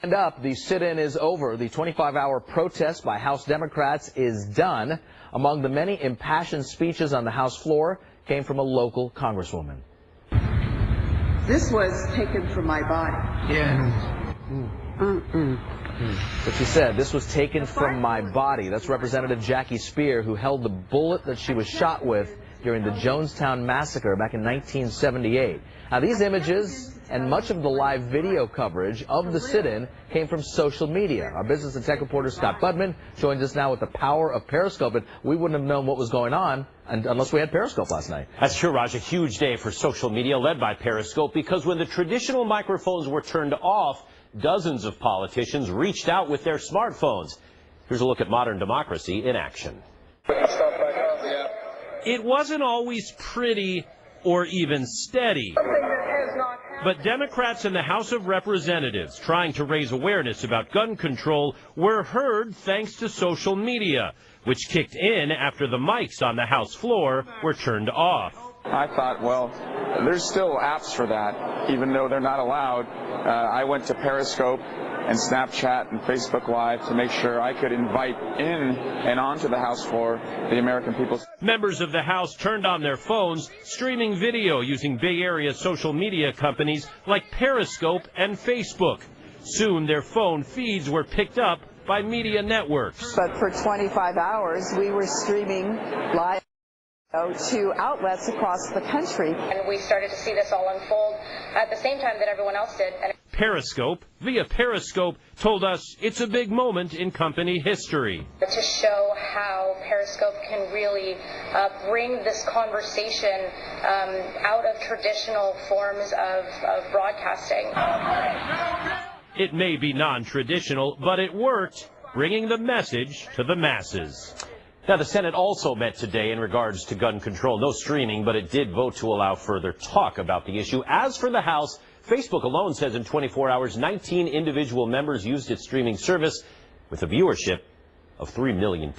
And up, the sit-in is over. The 25-hour protest by House Democrats is done. Among the many impassioned speeches on the House floor came from a local congresswoman. This was taken from my body. Yeah. But she said, this was taken from my body. That's Representative Jackie Spear, who held the bullet that she was shot with during the Jonestown massacre back in 1978. Now, these images and much of the live video coverage of the sit-in came from social media. Our business and tech reporter Scott Budman joins us now with the power of Periscope. And we wouldn't have known what was going on unless we had Periscope last night. That's true, Raj. A huge day for social media led by Periscope, because when the traditional microphones were turned off, dozens of politicians reached out with their smartphones. Here's a look at modern democracy in action. It wasn't always pretty or even steady. But Democrats in the House of Representatives trying to raise awareness about gun control were heard thanks to social media, which kicked in after the mics on the House floor were turned off. I thought, well, there's still apps for that, even though they're not allowed. I went to Periscope and Snapchat and Facebook Live to make sure I could invite in and onto the House floor the American people. Members of the House turned on their phones, streaming video using Bay Area social media companies like Periscope and Facebook. Soon their phone feeds were picked up by media networks. But for 25 hours, we were streaming live to outlets across the country. And we started to see this all unfold at the same time that everyone else did. And Periscope, via Periscope, told us it's a big moment in company history. to show how Periscope can really bring this conversation out of traditional forms of broadcasting. It may be non-traditional, but it worked, bringing the message to the masses. Now, the Senate also met today in regards to gun control. No streaming, but it did vote to allow further talk about the issue. As for the House, Facebook alone says in 24 hours, 19 individual members used its streaming service with a viewership of 3 million people.